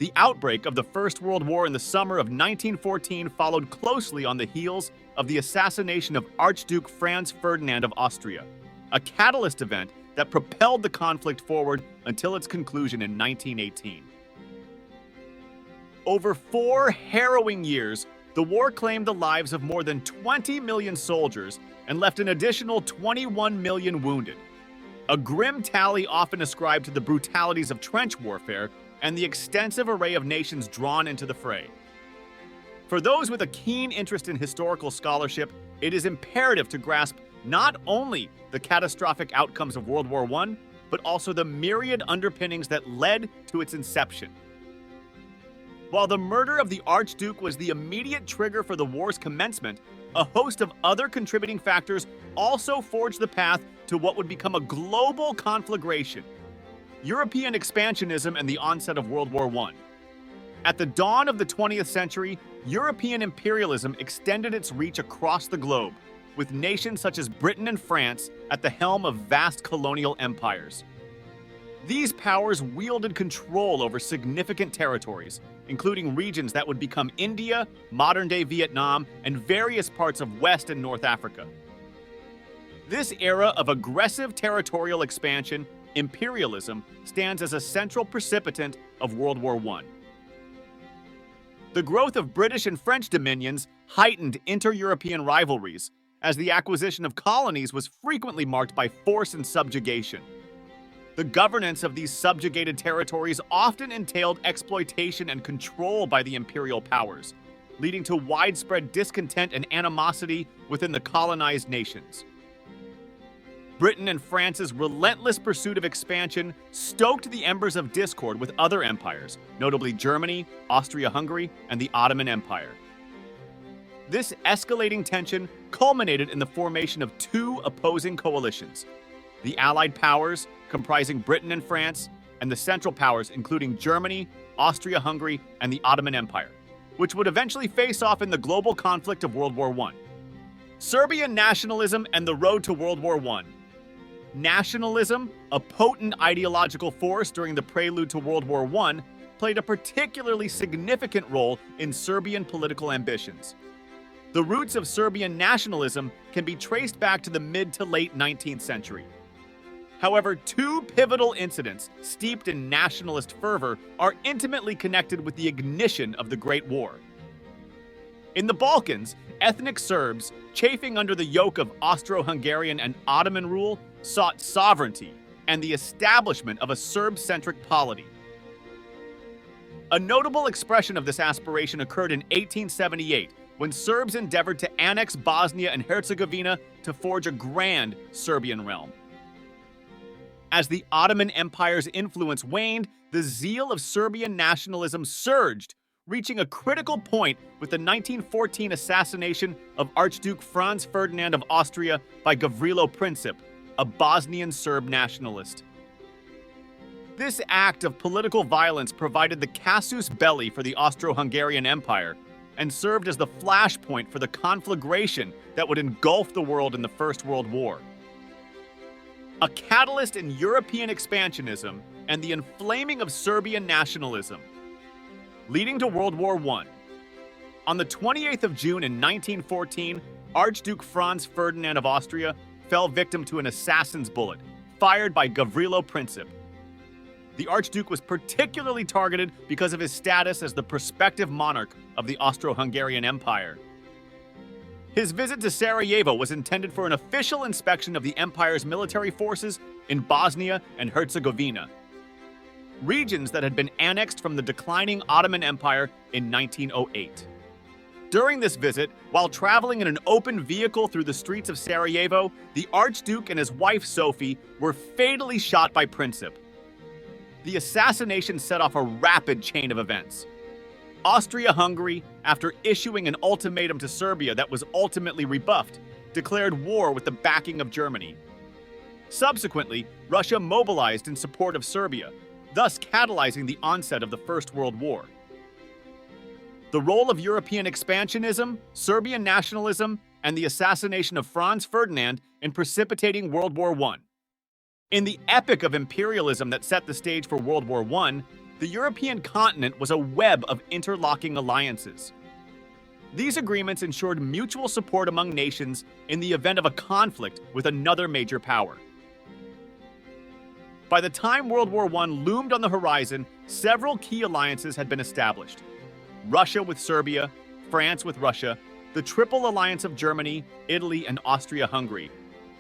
The outbreak of the First World War in the summer of 1914 followed closely on the heels of the assassination of Archduke Franz Ferdinand of Austria, a catalyst event that propelled the conflict forward until its conclusion in 1918. Over 4 harrowing years, the war claimed the lives of more than 20 million soldiers and left an additional 21 million wounded, a grim tally often ascribed to the brutalities of trench warfare and the extensive array of nations drawn into the fray. For those with a keen interest in historical scholarship, it is imperative to grasp not only the catastrophic outcomes of World War I, but also the myriad underpinnings that led to its inception. While the murder of the Archduke was the immediate trigger for the war's commencement, a host of other contributing factors also forged the path to what would become a global conflagration: European expansionism and the onset of World War I. At the dawn of the 20th century, European imperialism extended its reach across the globe, with nations such as Britain and France at the helm of vast colonial empires. These powers wielded control over significant territories, including regions that would become India, modern-day Vietnam, and various parts of West and North Africa. This era of aggressive territorial expansion, imperialism, stands as a central precipitant of World War I. The growth of British and French dominions heightened inter-European rivalries, as the acquisition of colonies was frequently marked by force and subjugation. The governance of these subjugated territories often entailed exploitation and control by the imperial powers, leading to widespread discontent and animosity within the colonized nations. Britain and France's relentless pursuit of expansion stoked the embers of discord with other empires, notably Germany, Austria-Hungary, and the Ottoman Empire. This escalating tension culminated in the formation of 2 opposing coalitions: the Allied powers, comprising Britain and France, and the Central Powers, including Germany, Austria-Hungary, and the Ottoman Empire, which would eventually face off in the global conflict of World War I. Serbian nationalism and the road to World War I. Nationalism, a potent ideological force during the prelude to World War I, played a particularly significant role in Serbian political ambitions. The roots of Serbian nationalism can be traced back to the mid to late 19th century. However, 2 pivotal incidents steeped in nationalist fervor are intimately connected with the ignition of the Great War. In the Balkans, ethnic Serbs, chafing under the yoke of Austro-Hungarian and Ottoman rule, sought sovereignty and the establishment of a Serb-centric polity. A notable expression of this aspiration occurred in 1878, when Serbs endeavored to annex Bosnia and Herzegovina to forge a grand Serbian realm. As the Ottoman Empire's influence waned, the zeal of Serbian nationalism surged, reaching a critical point with the 1914 assassination of Archduke Franz Ferdinand of Austria by Gavrilo Princip, a Bosnian Serb nationalist. This act of political violence provided the casus belli for the Austro-Hungarian Empire and served as the flashpoint for the conflagration that would engulf the world in the First World War. A catalyst in European expansionism and the inflaming of Serbian nationalism, leading to World War I. On the 28th of June in 1914, Archduke Franz Ferdinand of Austria fell victim to an assassin's bullet, fired by Gavrilo Princip. The Archduke was particularly targeted because of his status as the prospective monarch of the Austro-Hungarian Empire. His visit to Sarajevo was intended for an official inspection of the empire's military forces in Bosnia and Herzegovina, regions that had been annexed from the declining Ottoman Empire in 1908. During this visit, while traveling in an open vehicle through the streets of Sarajevo, the Archduke and his wife Sophie were fatally shot by Princip. The assassination set off a rapid chain of events. Austria-Hungary, after issuing an ultimatum to Serbia that was ultimately rebuffed, declared war with the backing of Germany. Subsequently, Russia mobilized in support of Serbia, thus catalyzing the onset of the First World War. The role of European expansionism, Serbian nationalism, and the assassination of Franz Ferdinand in precipitating World War I. In the epic of imperialism that set the stage for World War I, The European continent was a web of interlocking alliances. These agreements ensured mutual support among nations in the event of a conflict with another major power. By the time World War I loomed on the horizon, several key alliances had been established. Russia with Serbia, France with Russia, the Triple Alliance of Germany, Italy, and Austria-Hungary,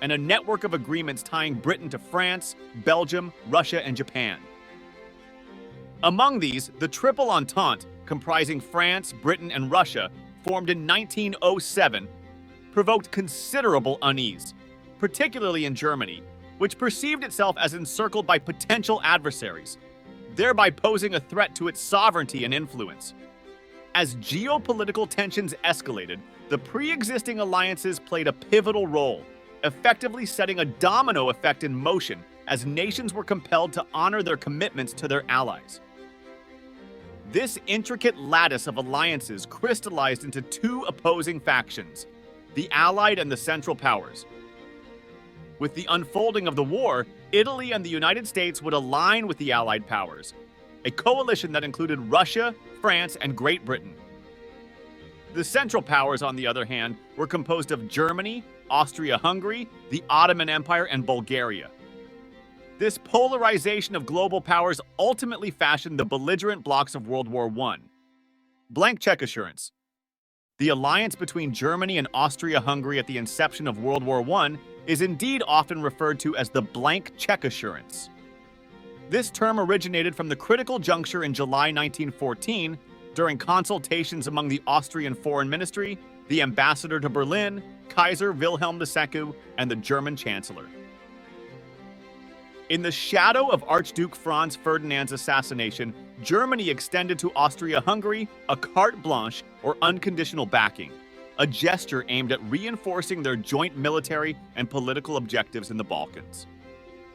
and a network of agreements tying Britain to France, Belgium, Russia, and Japan. Among these, the Triple Entente, comprising France, Britain, and Russia, formed in 1907, provoked considerable unease, particularly in Germany, which perceived itself as encircled by potential adversaries, thereby posing a threat to its sovereignty and influence. As geopolitical tensions escalated, the pre-existing alliances played a pivotal role, effectively setting a domino effect in motion as nations were compelled to honor their commitments to their allies. This intricate lattice of alliances crystallized into two opposing factions, the Allied and the Central Powers. With the unfolding of the war, Italy and the United States would align with the Allied powers, a coalition that included Russia, France, and Great Britain. The Central Powers, on the other hand, were composed of Germany, Austria-Hungary, the Ottoman Empire, and Bulgaria. This polarization of global powers ultimately fashioned the belligerent blocs of World War I. Blank check assurance. The alliance between Germany and Austria-Hungary at the inception of World War I is indeed often referred to as the blank check assurance. This term originated from the critical juncture in July 1914 during consultations among the Austrian Foreign Ministry, the ambassador to Berlin, Kaiser Wilhelm II, and the German Chancellor. In the shadow of Archduke Franz Ferdinand's assassination, Germany extended to Austria-Hungary a carte blanche or unconditional backing, a gesture aimed at reinforcing their joint military and political objectives in the Balkans.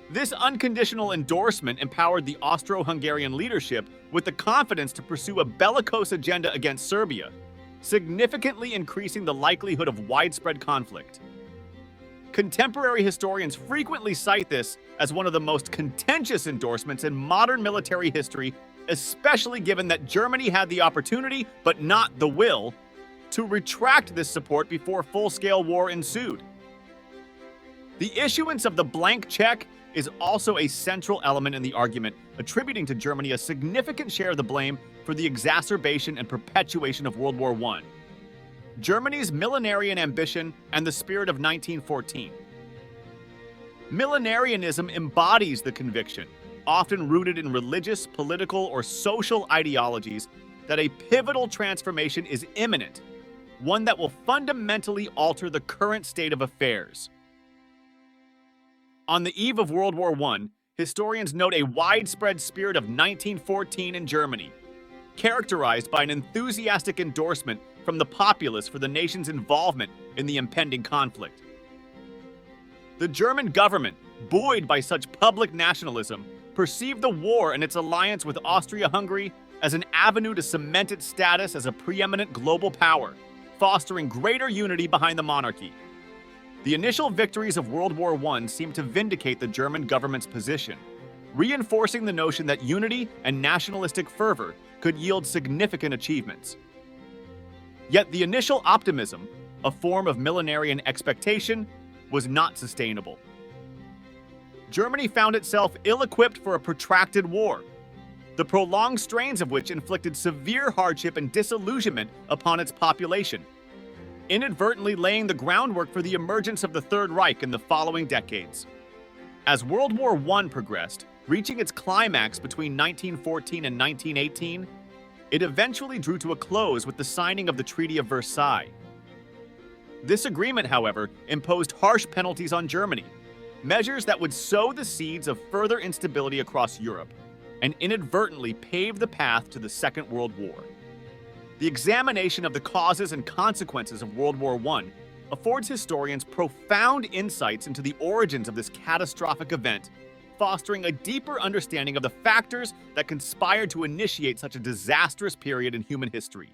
This unconditional endorsement empowered the Austro-Hungarian leadership with the confidence to pursue a bellicose agenda against Serbia, significantly increasing the likelihood of widespread conflict. Contemporary historians frequently cite this as one of the most contentious endorsements in modern military history, especially given that Germany had the opportunity, but not the will, to retract this support before full-scale war ensued. The issuance of the blank check is also a central element in the argument, attributing to Germany a significant share of the blame for the exacerbation and perpetuation of World War I. Germany's millenarian ambition and the spirit of 1914. Millenarianism embodies the conviction, often rooted in religious, political, or social ideologies, that a pivotal transformation is imminent, one that will fundamentally alter the current state of affairs. On the eve of World War I, historians note a widespread spirit of 1914 in Germany, characterized by an enthusiastic endorsement from the populace for the nation's involvement in the impending conflict. The German government, buoyed by such public nationalism, perceived the war and its alliance with Austria-Hungary as an avenue to cement its status as a preeminent global power, fostering greater unity behind the monarchy. The initial victories of World War I seemed to vindicate the German government's position, reinforcing the notion that unity and nationalistic fervor could yield significant achievements. Yet the initial optimism, a form of millenarian expectation, was not sustainable. Germany found itself ill-equipped for a protracted war, the prolonged strains of which inflicted severe hardship and disillusionment upon its population, inadvertently laying the groundwork for the emergence of the Third Reich in the following decades. As World War I progressed, reaching its climax between 1914 and 1918, it eventually drew to a close with the signing of the Treaty of Versailles. This agreement, however, imposed harsh penalties on Germany, measures that would sow the seeds of further instability across Europe and inadvertently pave the path to the Second World War. The examination of the causes and consequences of World War I affords historians profound insights into the origins of this catastrophic event, fostering a deeper understanding of the factors that conspired to initiate such a disastrous period in human history.